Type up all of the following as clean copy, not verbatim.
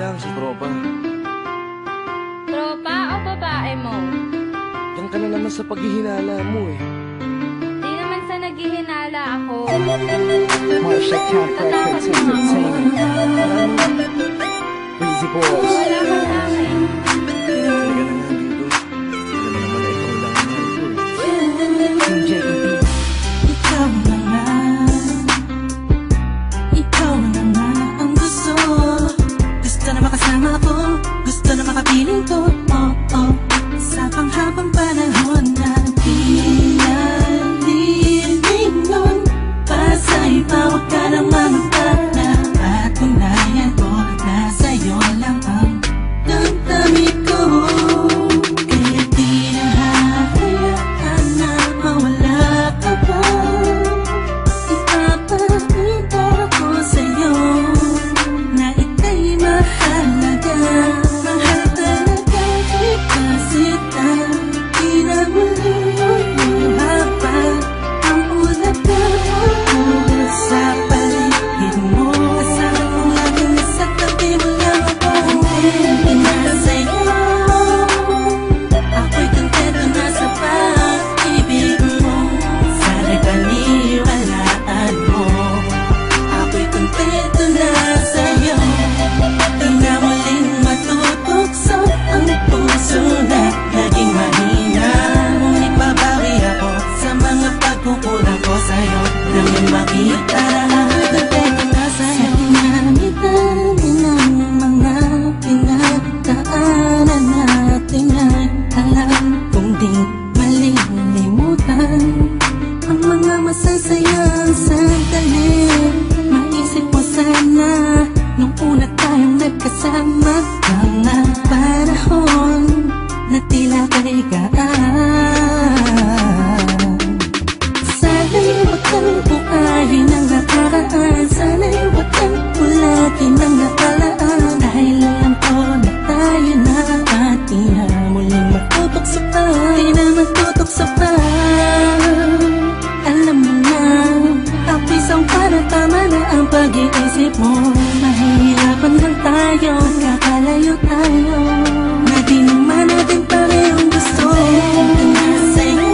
lang sa tropa. Tropa o babae mo? Diyan ka na naman sa paghihinala mo eh. Di naman sa naghihinala ako. Marsha Camp Records Entertainment. Breezy Boys. Wala ka sa akin. Halika na nga dito. Alam naman na ikaw lang ang mahal ko eh. Team JEB. Ikaw na nga. Ikaw na nga ang gusto. Gusto na makasama ko. Gusto na makapiling ko. Oh, oh. Sa panghabang panahon na di nalilingon. Para sa iba, huwag ka nang mamagpala. Patunayan ko na sa'yo lang ang damdamin ko. Kaya di na hahayaan na mawala ka pa. Ipapakita ko sa'yo na ika'y mahalaga. Mahal talaga kita sita. Di na muli haba ang ulaga. Sa paligid mo, kasama kong laging nasa tabi mo lang ako. Hindi na sa'yo, ako'y kontento na sa pag-ibig mo. Sana'y paniwalaan mo, ako'y kontento na sa'yo. Di na muling matutukso ang puso na naging mahina. Ngunit babawi ako sa mga pagkukulang ko sa'yo. Nang yung makita na ako'y kontento na sa'yo. Sa dinami-dami ng mga pinagdaanan natin ay alam kong di malilimutan ang mga masasayang sandali. Maisip mo sana nung una tayong nagkasama. Mga panahon na tila kay gaan. Sana'y huwag kang buhayin ang nakaraan. Sana'y huwag kang ulatin ang nakalaan. Dahil alam ko na tayo na at di na muling magtutukso pa. Di na magtutukso pa. Alam mo na, ang pisang para tama na ang pag-iisip mo. Mahihirapan lang tayo, kakalayo tayo. Na di naman natin parehong gusto. Ito na sa'yo,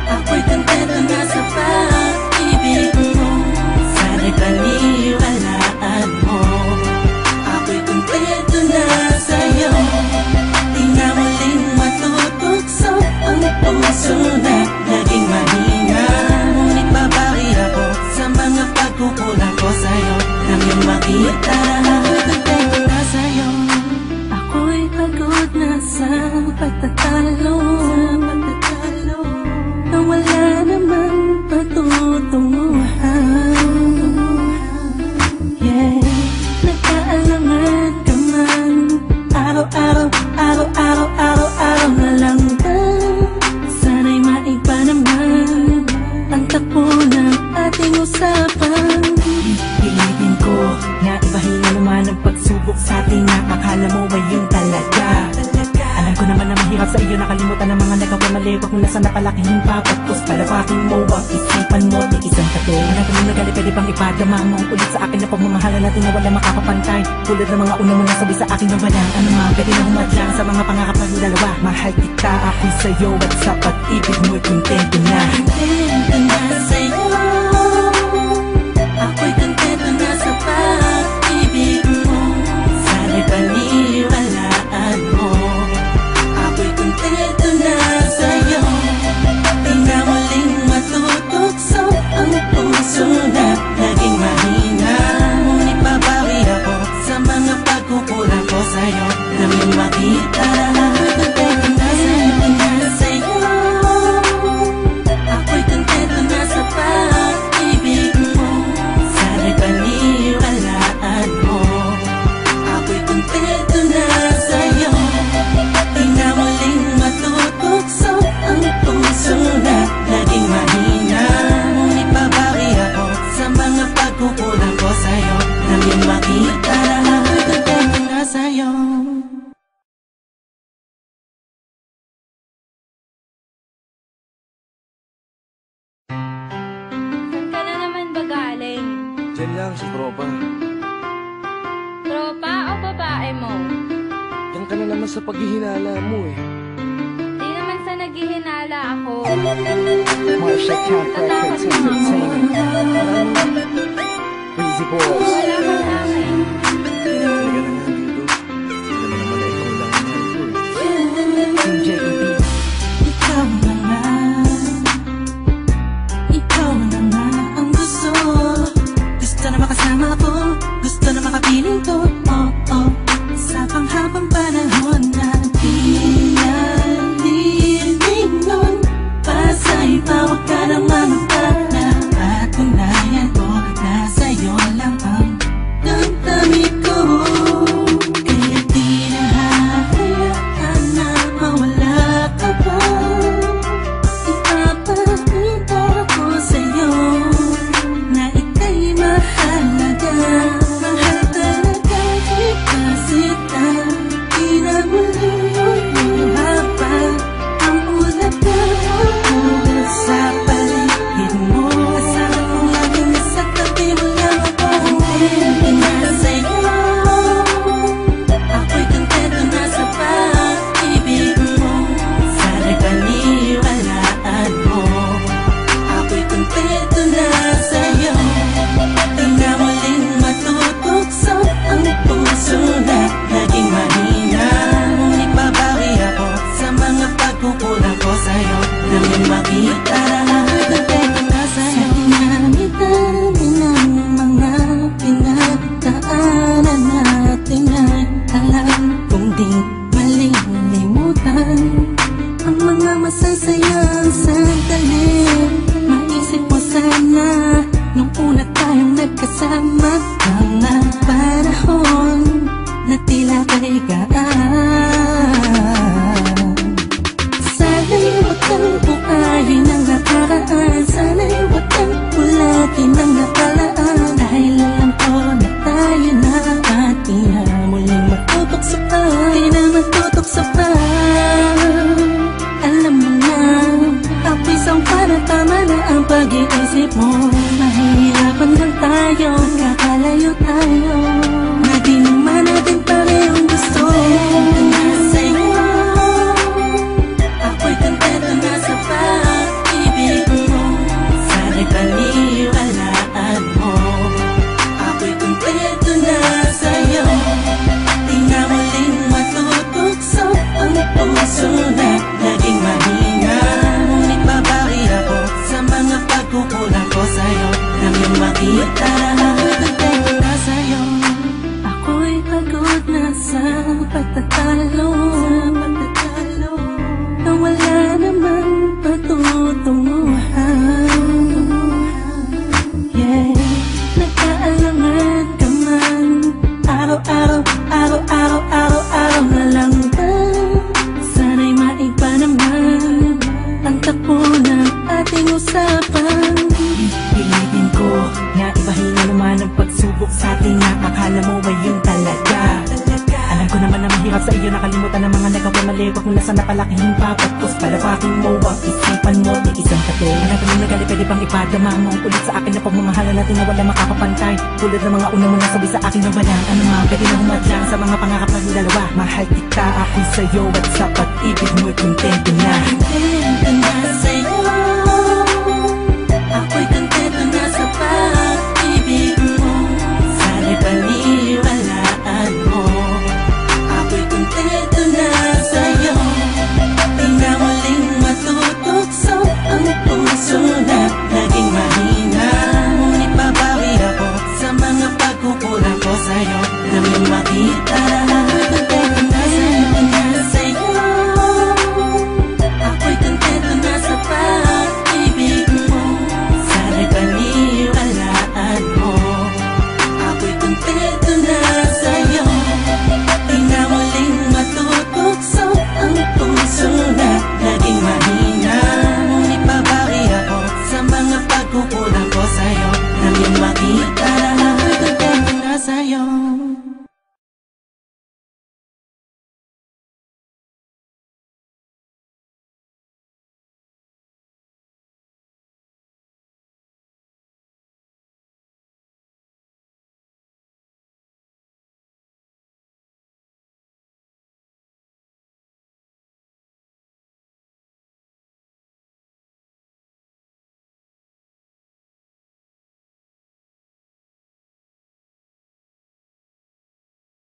ako'y kontento na sa pag-ibig mo. Sana'y paniwalaan mo, ako'y kontento na sa'yo. Di na muling matutukso ang puso na naging mahina. Ngunit babawi ako sa mga pagkukulang ko sa'yo. Nang yung makita na ako'y kontento na sa'yo. Ako'y pagod na sa pagtatalo. Na wala namang patutunguhan. Yeah, nagkaalangan ka man. Araw-araw, araw-araw, araw-araw na lang ba? Sana'y maiba naman ang takbo ng ating usapan. Pilitin ko na ibahin na naman ang pagsubok sa atin na akala mo ay yun talaga. Alam ko naman na mahirap sa iyo nakalimutan ang mga nagawa mali. Huwag mo na sana palakihin pa. Pagkos palawakin mo ang isipan mo. Tiisan ka to. Wala ka nung nagali pwede bang ipadama mo ulit sa akin na pagmamahala natin na wala makakapantay. Tulad ng mga una mo nasabi sa akin na wala ano mga pwede na humadlang sa mga pangarap ng dalawa. Mahal kita ako'y sa'yo at sa pag-ibig mo'y kontento na. Kontento na sa'yo, ako'y kontento na sa pag-ibig mo. Sana'y paniwalaan mo, ako'y kontento na sa'yo. Di na muling matutukso ang puso na naging mahina. Ngunit babawi ako sa mga pagkukulang ko sa'yo. Nang yung makita na ako'y kontento na sa'yo. Ako'y kontento na sa pag-ibig mo. Sana'y paniwalaan mo, ako'y kontento na sa'yo. Di na muling matutukso ang puso na naging mahina. Ngunit babawi ako sa mga pagkukulang ko sa'yo. Nang yung makita na ako'y kontento na sa'yo. Saan ka na naman ba galing? Diyan lang sa tropa. Tropa babae mo? Diyan ka na naman sa paghihinala mo eh. Di naman sa naghihinala ako. Marsha Camp Records Entertainment. Crazy Boys. Wala ka sa akin. Talaga naman dito. Alam mo naman na ikaw lang ang mahal ko eh. Team JEB. Ikaw na nga, ikaw na nga ang gusto. Gusto na makasama ko, gusto na makapiling ko. Oh, oh, sa panghabang panahon na di nalilig nun. Pasa'y tawag ka naman para patunayan ko na sa'yo lang ang damdamin ko. Kaya di na hahayaan na mawala ka pa. Ipapakita ko sa'yo na ika'y mahalaga. Mahal talaga kita sita. Di na muli habang ang ulat na ulat sa paligid mo. Kasama kong laging nasa tabi mo lang ako. Hindi na sa'yo. Ako'y kontento na sa pag-ibig mo. Sana paniwalaan mo. Ako'y kontento na sa'yo. Di na muling matutukso ang puso na naging mahina. Ngunit babawi ako sa mga pagkukulang ko sa'yo. Nang makita na kontento na sa'yo. Sa dinami-dami ng mga pinagdaanan natin ay alam kong di malilimutan ang mga masasayang sandali. Maisip mo sana nung una tayong nagkasama, mga panahon na tila kay gaan. Sana'y huwag kang buhayin ang nakaraan. Sana'y huwag kang ulatin ang nakalaan. Dahil alam ko na tayo na at di na muling matutukso pa. Di na matutukso pa. Alam mo na, ako'y sangpa na tama na ang pag-iisip mo. Mahihirapan lang tayo, kakalayo tayo. Na di naman natin parehong gusto. Na sa'yo, ako'y kontento na sa pag-ibig mo. Sana'y paniwalaan mo. Ako'y kontento na sa'yo. Di na muling matutukso ang puso na naging mahina. Ngunit babawi ako sa mga pagkukulang ko sa'yo. Nang iyong makita na ako'y kontento na sa'yo. Ako'y pagod na sa pagtatalo. Na wala namang patutunguhan. Yeah, nagkaalangan ka man. Araw-araw, araw-araw, araw-araw na lang ba? Sana'y maiba naman ang takbo ng ating usapan. Pilitin ko na ibahin na naman ang pagsubok sa atin na akala mo ba yun talaga? Alam ko naman na mahirap sa iyo nakalimutan ang mga nagawa mali. Huwag mo na sana palakihin pa. Pagpos palapakin mo ang isipan mo. Di isang kato na kami nagali pwede pang ipadama mo ulit sa akin na pagmamahala natin na wala makakapantay. Tulad ng mga una mo nasabi sa akin na walang ano nga pwede na humadlang sa mga pangarap ng dalawa. Mahal kita ako'y sa'yo at sa pag-ibig mo'y kontento na. Kontento na sa'yo.